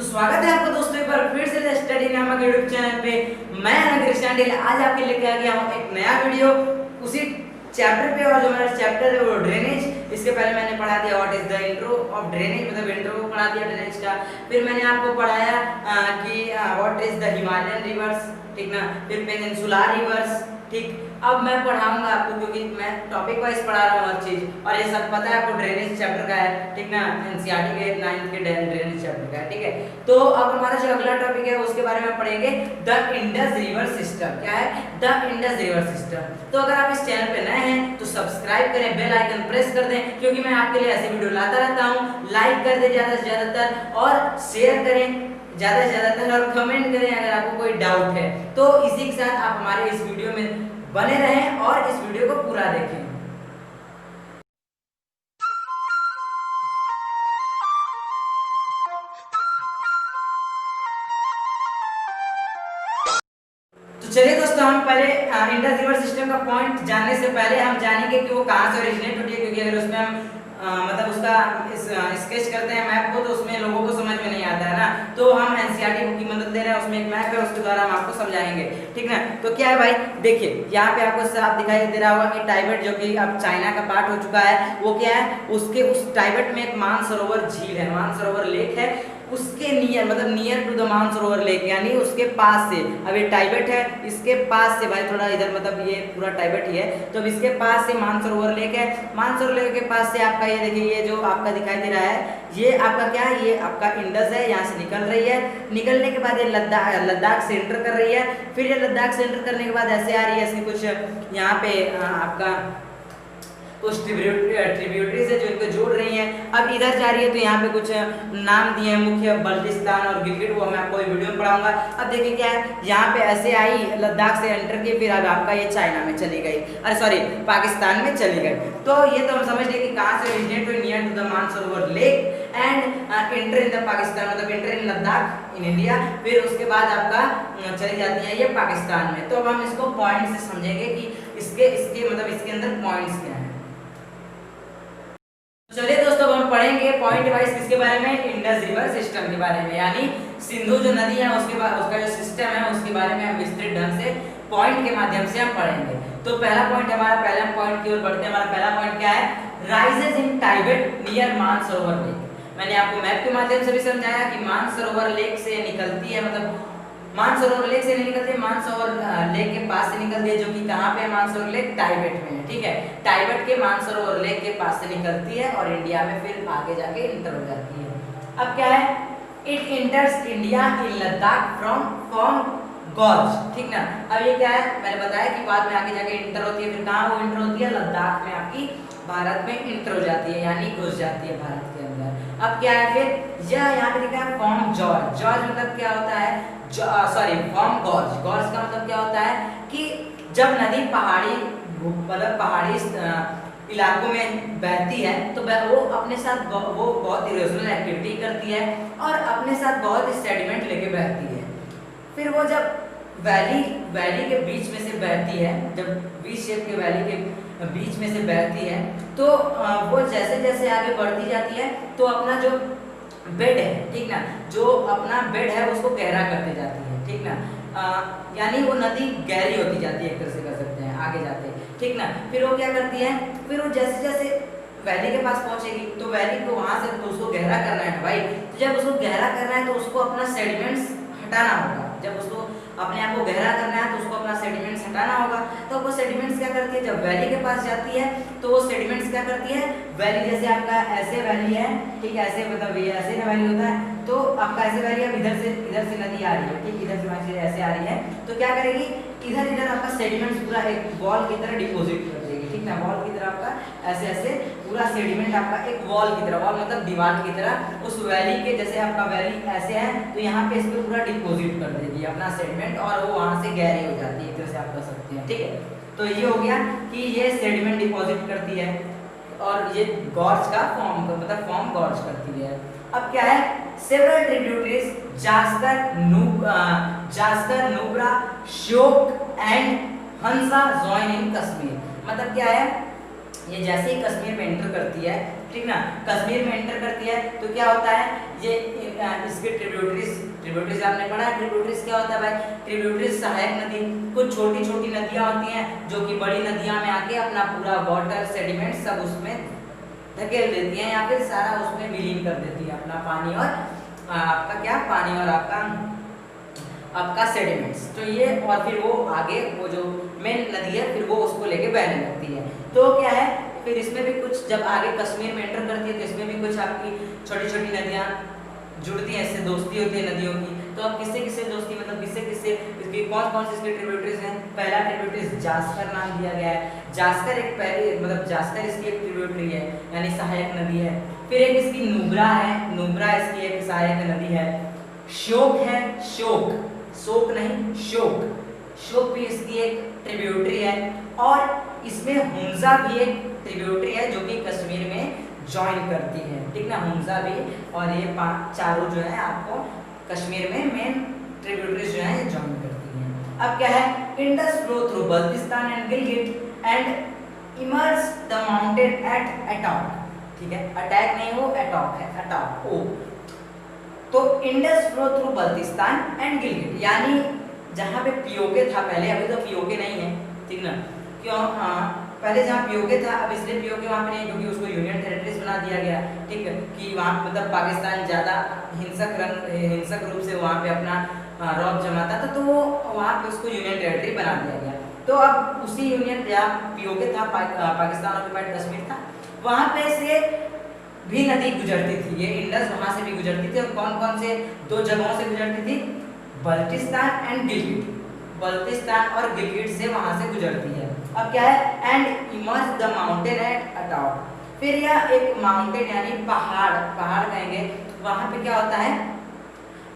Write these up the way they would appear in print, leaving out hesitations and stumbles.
तो स्वागत है आपको दोस्तों एक बार फिर से स्टडी नामक यूट्यूब चैनल पे। मैं कृष्णांडिल आज आपके लेके आ गया हूँ एक नया वीडियो उसी चैप्टर पे। और जो मेरा चैप्टर है वो ड्रेनेज। इसके पहले मैंने पढ़ा दिया what is the intro of drainage, मतलब इंट्रो पढ़ा दिया ड्रेनेज का। फिर मैंने आपको पढ़ाया कि what is the Himalayan reverse, ठीक ना। फिर पेनिनसुलर रिवर्स, ठीक। अब मैं पढ़ाऊंगा आपको क्योंकि मैं टॉपिक वाइज पढ़ा रहा हूँ हर चीज, और ये सब पता है आपको ड्रेनेज चैप्टर का है, ठीक ना। एनसीईआरटी के 9th के ड्रेनेज चैप्टर का है, ठीक है। तो अब हमारा जो अगला टॉपिक है उसके बारे में पढ़ेंगे, द इंडस रिवर सिस्टम। क्या है? The Indus river system. तो अगर आप इस चैनल पे नए हैं तो सब्सक्राइब करें, बेल आइकन प्रेस कर दें, क्योंकि मैं आपके लिए ऐसे वीडियो लाता रहता हूँ। लाइक कर दें ज्यादा से ज्यादातर, और शेयर करें ज्यादा से ज्यादातर, और कमेंट करें अगर आपको कोई डाउट है। तो इसी के साथ आप हमारे इस वीडियो में बने रहें और इस वीडियो को पूरा देखें। तो चलिए दोस्तों, हम पहले इंडस रिवर सिस्टम का पॉइंट जानने से पहले हम जानेंगे कि वो कहाँ से ओरिजिनेट होती है, क्योंकि अगर उसमें हम मतलब उसका स्केच करते हैं मैप को, तो उसमें लोगों को समझ में नहीं आता है ना। तो हम एनसीईआरटी बुक की मदद ले रहे हैं, उसमें एक मैप है, उसके द्वारा हम आपको समझाएंगे, ठीक ना। तो क्या है भाई, देखिए यहाँ पे आपको साफ दिखाई दे रहा होगा कि टाइबेट, जो कि अब चाइना का पार्ट हो चुका है, वो क्या है, उसके उस टाइबेट में एक मानसरोवर झील है, मानसरोवर लेक है। उसके नियर, मतलब near to the Mansarovar lake, यानी उसके पास से। अब ये टाइबेट है, इसके पास से भाई थोड़ा इधर, मतलब ये पूरा टाइबेट ही है, तो अब इसके पास से मानसरोवर लेक है। मानसरोवर लेक के पास से आपका ये देखिए, ये जो आपका दिखाई दे रहा है, ये आपका क्या है, ये आपका इंडस है, यहाँ से निकल रही है। निकलने के बाद ये लद्दाख से एंटर कर रही है। फिर ये लद्दाख से एंटर करने के बाद ऐसे आ रही है, इसकी कुछ यहाँ पे आपका कुछ ट्रिब्यूटरीज है जो इनको जोड़ रही हैं। अब इधर जा रही है, तो यहाँ पे कुछ नाम दिए हैं, मुख्य बल्टिस्तान और गिलगिट, वो मैं आपको वीडियो में पढ़ाऊंगा। अब देखिए क्या है, यहाँ पे ऐसे आई, लद्दाख से एंटर की, फिर अब आपका ये चाइना में चली गई, अरे सॉरी पाकिस्तान में चली गई। तो ये तो हम समझ गए कि कहाँ से ओरिजिनेट हुई, near to the Mansarovar lake and enter in the Pakistan, मतलब enter in Ladakh in India. फिर उसके बाद आपका चली जाती है ये पाकिस्तान में। तो अब हम इसको पॉइंट से समझेंगे कि इसके इसके मतलब इसके अंदर पॉइंट्स क्या है। चलिए दोस्तों, हम पढ़ेंगे पॉइंट वाइज किसके बारे में, इंडस रिवर सिस्टम के बारे में, यानी सिंधु जो नदी है उसके बाद उसका जो सिस्टम है उसके बारे में हम विस्तृत ढंग से पॉइंट के माध्यम से हम पढ़ेंगे। तो पहला पॉइंट हमारा, पहला पॉइंट की ओर बढ़ते हैं। हमारा पहला पॉइंट क्या है, rises in Tibet near Mansarovar lake. मैंने आपको मैप के माध्यम से भी समझाया कि मानसरोवर लेक से निकलती है, मतलब मानसरोवर लेक से नहीं निकलती, मानसरोवर लेक के पास से निकलती है, जो कि कहाँ पे है, मानसरोवर लेक टाइबेट में है, ठीक है। टाइबेट के मानसरोवर लेक के पास से निकलती है और इंडिया में फिर आगे जाके इंटर हो जाती है। अब क्या है, it इंटर्स India in Ladakh from gorge, ठीक ना। अब ये क्या है, मैंने बताया कि बाद में आगे जाके इंटर होती है, फिर कहाँ वो इंटर होती है, लद्दाख में आपकी भारत में इंटर हो जाती है, यानी घुस जाती है भारत के अंदर। अब क्या है, फिर यह यहाँ पे लिखा है फ्रॉम जॉर्ज। जॉर्ज मतलब क्या होता है, सॉरी फ्रॉम गॉर्ज। गॉर्ज का मतलब क्या होता है कि जब नदी पहाड़ी, मतलब पहाड़ी इलाकों में बहती है, तो वो अपने साथ वो बहुत इरोजनल एक्टिविटी करती है और अपने साथ बहुत सेडिमेंट लेके बहती है। फिर वो जब वैली के बीच में से बहती है, जब वी शेप के वैली के बीच में से बहती है, तो वो जैसे जैसे आगे बढ़ती जाती है, तो अपना जो बेड है, ठीक ना, जो अपना बेड है उसको गहरा करते जाती है, ठीक ना। यानी वो नदी गहरी होती जाती है, एक तरह से कर सकते हैं आगे जाते, ठीक ना। फिर वो क्या करती है, फिर वो जैसे जैसे वैली के पास पहुंचेगी, तो वैली को वहां से तो उसको गहरा करना है भाई। तो जब उसको गहरा करना है तो उसको अपना सेडिमेंट्स हटाना होगा। जब उसको अपने आप को गहरा करना है तो उसको अपना सेडिमेंट्स हटाना होगा। तो वो सेडिमेंट्स क्या करती है, जब वैली के पास जाती है तो वो सेडिमेंट्स क्या करती है, वैली जैसे आपका ऐसे वैली है, ठीक है, ऐसे मतलब ये ऐसे ना वैली होता है, तो आपका ऐसे वैली, अब इधर से नदी आ रही है, ठीक, इधर से ऐसे आ रही है, तो क्या करेगी, इधर आपका सेडिमेंट्स पूरा एक वॉल की तरह डिपॉजिट कर देगी, ठीक ना। वॉल की तरह आपका ऐसे ऐसे पूरा सेडिमेंट आपका एक वॉल की तरह, वॉल मतलब दीवार की तरह उस वैली के, जैसे आपका वैली ऐसे है तो यहाँ पे इस पे पूरा डिपॉजिट कर देगी अपना सेडिमेंट, और वो वहां से गहरी हो जाती है, एक तरह से आप कर सकते हैं, ठीक है। तो ये हो गया कि ये सेडिमेंट डिपॉजिट करती है और ये गॉर्ज का फॉर्म, मतलब फॉर्म गॉर्ज करती है। अब क्या है, several tributaries Zanskar, Nubra, Shyok and Hansa join in Kashmir. मतलब क्या है, ये जैसे ही कश्मीर में एंटर करती है, ठीक ना, कश्मीर में एंटर करती है तो क्या होता है, ये इसके ट्रिब्यूटरीज आपने पढ़ा है। ट्रिब्यूटरीज क्या होता है भाई? ट्रिब्यूटरीज सहायक नदी, कुछ छोटी छोटी नदियां होती हैं जो कि बड़ी नदियां में आके अपना पूरा वाटर सेडिमेंट सब उसमें धकेल देती हैं या फिर सारा उसमें विलीन कर देती है अपना पानी और आपका क्या पानी और आपका सेडिमेंट्स। तो ये और फिर वो आगे वो जो मेन नदी है फिर वो उसको लेके बहने लगती है। तो क्या है फिर इसमें भी कुछ जब आगे कश्मीर में एंटर करती है तो इसमें भी कुछ आपकी छोटी छोटी नदियाँ जुड़ती हैं, इससे दोस्ती होती है नदियों की। तो अब किससे किससे दोस्ती मतलब किससे किससे इसकी कौन से इसके ट्रिब्यूटरीज हैं? पहला ट्रिब्यूटरी जास्कर नाम दिया गया है। जास्कर एक पहली मतलब जास्कर इसकी एक ट्रिब्यूटरी है यानी सहायक नदी है। फिर एक इसकी नुब्रा है, नुब्रा इसकी एक सहायक नदी है। शोक है, शोक नहीं शोक भी इसकी एक ट्रिब्यूटरी है। और इसमें हुंजा भी एक ट्रिब्यूटरी है जो कि कश्मीर में ज्वाइन करती है, ठीक ना, हुंजा भी। और ये चारों जो है आपको कश्मीर में मेन ट्रिब्यूटरीज जो है ज्वाइन करती हैं। अब क्या है, Indus flow through Baltistan and Gilgit and emerge the mountain at Attock, ठीक है, अटैक नहीं वो अटॉक है, अटॉक ओ। तो Indus flow through Baltistan and Gilgit यानी जहाँ पे पीओके था पहले, अभी तो पीओके नहीं है, ठीक ना, क्यों? हाँ, पहले जहाँ पीओके था अब इसलिए पीओके वहाँ पे नहीं क्योंकि उसको यूनियन टेरिटरीज बना दिया गया, ठीक है, कि वहाँ मतलब पाकिस्तान ज़्यादा हिंसक रूप से वहाँ पे अपना रौब जमाता था तो वो वहाँ पे उसको यूनियन टेरिटरी बना दिया गया। तो अब उसी यूनियन जहाँ पीओके था पाकिस्तान ऑक्युपाइड कश्मीर था, वहाँ पे से भी नदी गुजरती थी, ये इंडस वहाँ से भी गुजरती थी। और कौन कौन से दो जगहों से गुजरती थी? बल्तिस्तान एंड गिलगिट, बल्तिस्तान और गिलगिट से वहाँ से गुजरती है। अब क्या है, and emerge the mountain at Attock, फिर यह एक माउंटेन यानी पहाड़ कहेंगे, वहाँ पे क्या होता है,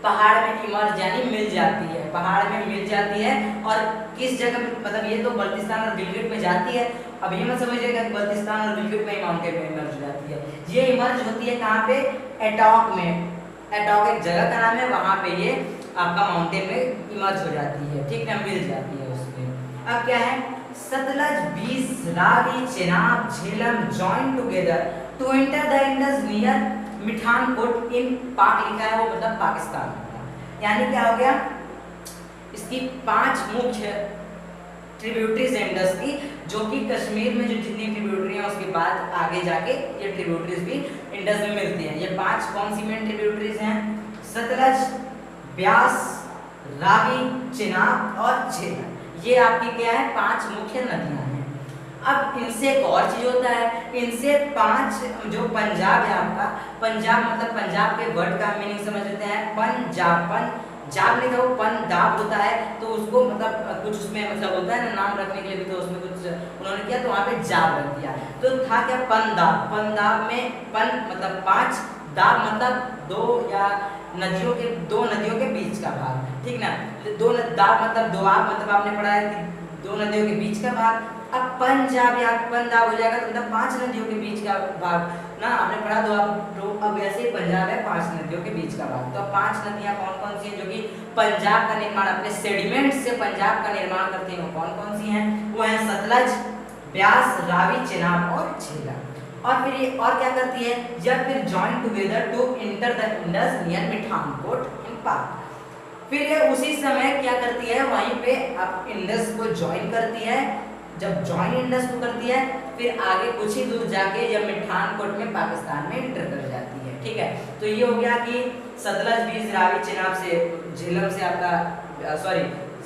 पहाड़ में इमर्ज यानी मिल जाती है, पहाड़ में मिल जाती है। और किस जगह में, मतलब ये तो बल्तिस्तान और गिलगिट में जाती है, अब ये मत समझिएगा कि बल्तिस्तान और गिलगिट में माउंटेन में इमर्ज हो जाती है, ये इमर्ज होती है कहाँ पे? एटॉक में, एटॉक एक जगह का नाम है, वहाँ पे ये आपका माउंटेन में इमर्ज हो जाती है, ठीक है, मिल जाती है उसमें। अब क्या है, Sutlej, Beas, Ravi, Chenab, Jhelum join together to enter the Indus near Mithankot in Pak लिखा है वो मतलब पाकिस्तान, यानी क्या हो गया, इसकी 5 मुख्य ट्रिब्यूटरीज इंडस की जो कि कश्मीर में जो जितनी ट्रिब्यूटरी है उसके बाद आगे जाके ये ट्रिब्यूटरीज भी इंडस में मिलती हैं। ये 5 कौन सी मेन ट्रिब्यूटरीज हैं? सतलज, ब्यास, रावी, चेनाब और झेलम, ये आपकी क्या है 5 मुख्य नदियां हैं। अब इनसे एक और चीज होता है, इनसे 5 जो पंजाब है आपका, पंजाब मतलब पंजाब के वर्ड का मीनिंग समझ लेते हैं, पंजाब नहीं था वो पंजाब होता है, तो उसको मतलब कुछ उसमें मतलब होता है ना नाम रखने के लिए भी, तो उसमें कुछ उन्होंने किया तो वहाँ पे जाब रख दिया, तो था क्या पंजाब में पन मतलब 5, दाब मतलब 2 नदियों के बीच का भाग, ठीक ना, दाब मतलब दोआब मतलब आपने पढ़ा है कि 2 नदियों के बीच का भाग। अब पंजाब या पंजाब हो जाएगा तो मतलब 5 नदियों के बीच का भाग ना, आपने पढ़ा दोआब, तो अब ऐसे पंजाब है 5 नदियों के बीच का भाग। तो अब 5 नदियां कौन कौन सी हैं जो कि पंजाब का निर्माण अपने सेडिमेंट से पंजाब का निर्माण करती हैं, वो कौन कौन सी हैं? वो हैं सतलज, ब्यास, रावी, चेनाब और झेलम। और फिर ये और क्या करती है, जब फिर join together to enter the Indus near Mithankot in Pak, फिर ये उसी समय क्या करती है, वहीं पे अब इंडस को ज्वाइन करती है। जब ज्वाइन इंडस को करती है फिर आगे कुछ ही दूर जाके जब मिठानकोट में पाकिस्तान में इंटर कर जाती है, ठीक है। तो ये हो गया कि सतलज, बीस, रावी, चेनाब से, झेलम से आपका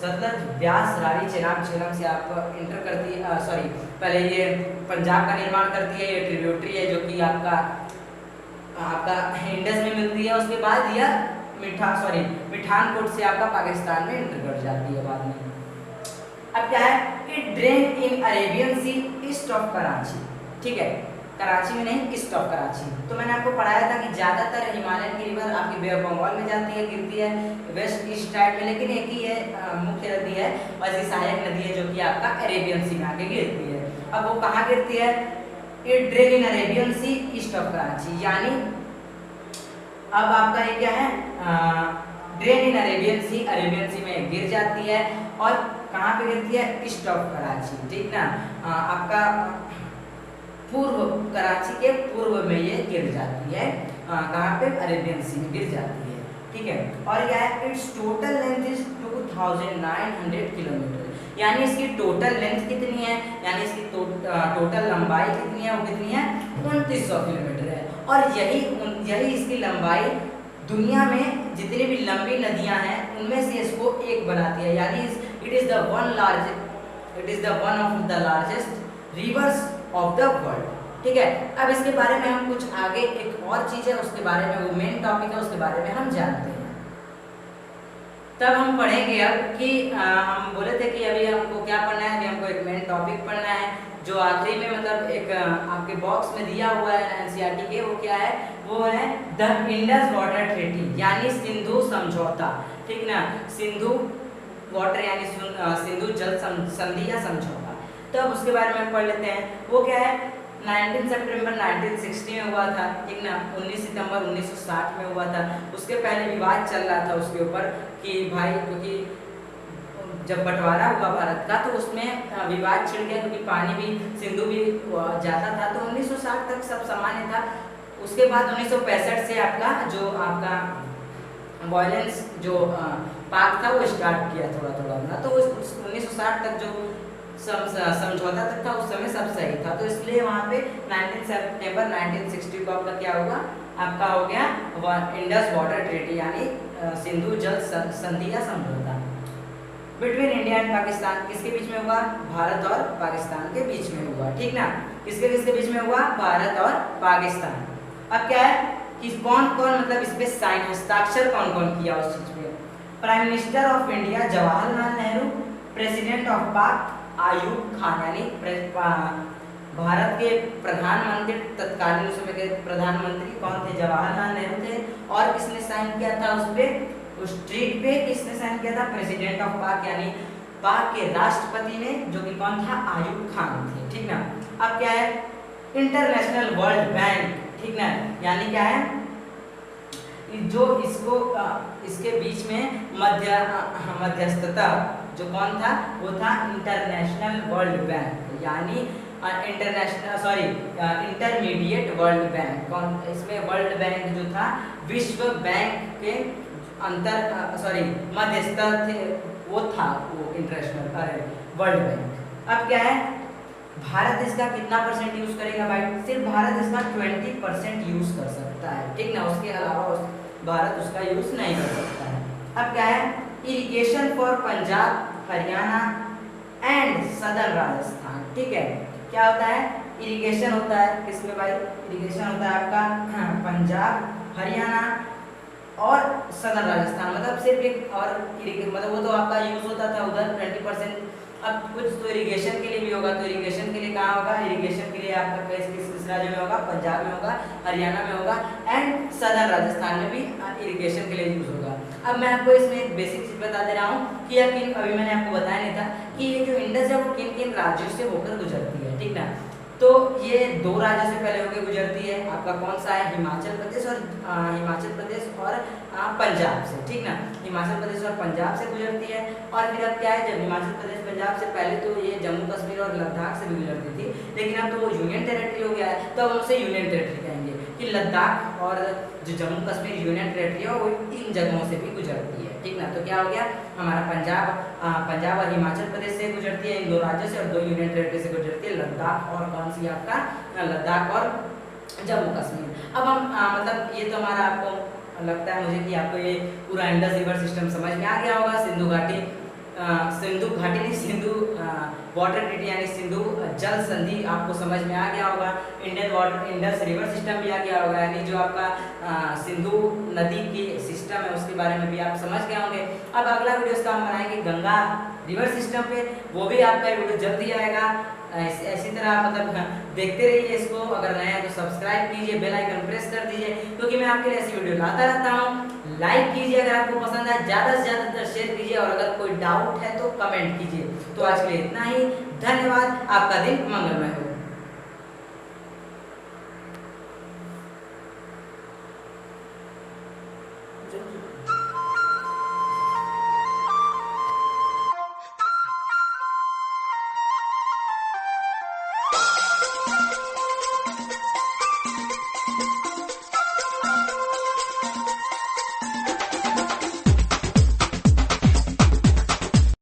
सतलज, ब्यास, रावी, चेनाब, झेलम से आप इंटर करती है, पहले ये पंजाब का निर्माण करती है, ये ट्रिब्यूटरी है जो कि आपका इंडस में मिलती है, उसके बाद यह मिठानकोट से आपका पाकिस्तान में इंटर कर जाती है बाद में। अब क्या है, it drain in Arabian Sea east of Karachi, ठीक है, कराची में नहीं, ईस्ट ऑफ कराची। तो मैंने आपको पढ़ाया था कि ज्यादातर हिमालयन की रिवर आपकी बे ऑफ बंगाल में जाती है, गिरती है वेस्ट ईस्ट साइड में, लेकिन एक ही है मुख्य नदी है और इसकी सहायक नदी है जो कि आपका अरेबियन सी में आके गिरती है। अब वो कहाँ गिरती है? It drain in Arabian Sea east of Karachi, यानी अब आपका ये क्या है, ड्रेन इन अरेबियन सी में गिर जाती है। और कहाँ पे गिरती है? ईस्ट ऑफ कराची, ठीक ना, आपका पूर्व, कराची के पूर्व में ये गिर जाती है, कहाँ पे? अरेबियन सी में गिर जाती है, ठीक। ठीक है। और क्या है, it's total length is 2900 kilometre, यानी इसकी टोटल लेंथ कितनी है, यानी इसकी टोटल लंबाई कितनी है, वो कितनी है 2900 किलोमीटर है। और यही इसकी लंबाई दुनिया में जितनी भी लंबी नदियां हैं उनमें से इसको एक बनाती है, यानी it is the one of the largest reverse of the world. ठीक है, अब इसके बारे में हम कुछ आगे एक और चीज है उसके बारे में, वो मेन टॉपिक है, उसके बारे में हम जानते हैं। तब हम पढ़ेंगे अब कि हम बोले थे कि अभी हमको क्या पढ़ना है, अभी हमको एक मेन टॉपिक पढ़ना है जो आखिरी में मतलब एक आपके बॉक्स में दिया हुआ है एनसीईआरटी के, वो क्या है, वो है द इंडस वाटर ट्रीटी, यानी सिंधु समझौता। ठीक ना, सिंधु वाटर यानी सिंधु जल संधि या समझौता। तो अब उसके बारे में पढ़ लेते हैं। वो क्या है, 19 सितंबर 1960 में हुआ था। ठीक ना, 19 सितंबर 1960 में हुआ था। उसके पहले विवाद चल रहा था उसके ऊपर कि भाई, क्योंकि जब बंटवारा हुआ भारत का तो उसमें विवाद छिड़ गया, क्योंकि पानी भी सिंधु भी जाता था, तो 1960 तक सब सामान्य था। उसके बाद 1965 से आपका वायलेंस जो पाक था वो स्टार्ट किया थोड़ा थोड़ा, तो 1960 तक जो समझौता तक था उस समय सब सही था, तो इसलिए वहाँ पे 19 सितंबर 1960 को आपका क्या होगा, आपका हो गया इंडस वाटर ट्रीटी, यानी सिंधु जल संधि या समझौता बिटवीन इंडिया एंड पाकिस्तान। किसके बीच में हुआ, भारत और पाकिस्तान के बीच में हुआ। ठीक ना, किसके बीच में हुआ, भारत और पाकिस्तान। अब क्या है कि कौन कौन मतलब इस पे साइन हस्ताक्षर कौन कौन किया उस चीज पे, prime minister of India Jawaharlal Nehru, president of पाक आयूब खान, यानी भारत के प्रधानमंत्री तत्कालीन उस समय के प्रधानमंत्री कौन थे, जवाहरलाल नेहरू थे। और किसने साइन किया था उस पे, उस ट्रीट पे किसने साइन किया था, प्रेसिडेंट ऑफ पाक, यानी पाक के राष्ट्रपति ने, जो कि कौन था, आयूब खान थे। ठीक ना, अब क्या है, इंटरनेशनल वर्ल्ड बैंक, ठीक ना, यानी क्या है, जो इसके बीच में मध्यस्थता जो कौन था, वो था इंटरनेशनल वर्ल्ड बैंक, यानी इंटरमीडिएट वर्ल्ड बैंक। कौन इसमें वर्ल्ड बैंक जो था विश्व बैंक के मध्यस्थ थे, वो था वो इंटरनेशनल वर्ल्ड बैंक। अब क्या है, भारत इसका कितना परसेंट यूज करेगा भाई, सिर्फ भारत इसका 20% यूज कर सकता है। ठीक ना, उसके अलावा भारत उसका यूज नहीं कर सकता है। अब क्या है, irrigation for Punjab, Haryana and southern Rajasthan. ठीक है, क्या होता है, इरिगेशन होता है किसमें भाई, इरिगेशन होता है आपका पंजाब, हरियाणा और सदर्न राजस्थान, मतलब सिर्फ एक और मतलब वो तो आपका यूज होता था उधर 20%। अब कुछ तो इरिगेशन के लिए भी होगा, तो इरिगेशन के लिए कहाँ होगा, इरिगेशन के लिए आपका किस राज्य में होगा, पंजाब में होगा, हरियाणा में होगा एंड सदर्न राजस्थान में भी इरिगेशन के लिए यूज होगा। अब मैं आपको इसमें एक बेसिक चीज बता दे रहा हूँ कि अभी मैंने आपको बताया नहीं था कि ये जो इंडस है वो किन किन राज्यों से होकर गुजरती है। ठीक ना, तो ये 2 राज्यों से पहले होकर गुजरती है, आपका कौन सा है, हिमाचल प्रदेश और पंजाब से। ठीक ना, हिमाचल प्रदेश और पंजाब से गुजरती है। और फिर अब क्या है, जब हिमाचल प्रदेश पंजाब से पहले तो ये जम्मू कश्मीर और लद्दाख से भी गुजरती थी, लेकिन अब तो वो यूनियन टेरिटरी हो गया है, तो हम उसे यूनियन टेरिटरी कहेंगे कि लद्दाख और जो जम्मू कश्मीर यूनियन टेरिटरी है वो इन जगहों से भी गुजरती है। ठीक ना, तो क्या हो गया, हमारा पंजाब और हिमाचल प्रदेश से गुजरती है, इन 2 राज्यों से, और 2 यूनियन टेरिटरी से गुजरती है, लद्दाख और कौन सी आपका, लद्दाख और जम्मू कश्मीर। अब हम मतलब ये तो हमारा, आपको लगता है मुझे कि आपको ये पूरा इंडस रिवर सिस्टम समझ में आ गया होगा। सिंधु घाटी नहीं, सिंधु वाटर ट्रीटी यानी सिंधु जल संधि आपको समझ में आ गया होगा। इंडस रिवर सिस्टम भी आ गया होगा, यानी जो आपका सिंधु नदी की सिस्टम है उसके बारे में भी आप समझ गए होंगे। अब अगला वीडियो इसका हम बनाएंगे गंगा रिवर सिस्टम पे, वो भी आपका वीडियो जल्दी आएगा। ऐसी तरह मतलब देखते रहिए इसको, अगर नया है तो सब्सक्राइब कीजिए, बेल आइकन प्रेस कर दीजिए, क्योंकि मैं आपके लिए ऐसी वीडियो लाता रहता हूँ। लाइक कीजिए अगर आपको पसंद आए, ज़्यादा से ज़्यादा शेयर कीजिए, और अगर कोई डाउट है तो कमेंट कीजिए। तो आज के लिए इतना ही, धन्यवाद, आपका दिन मंगलमय हो।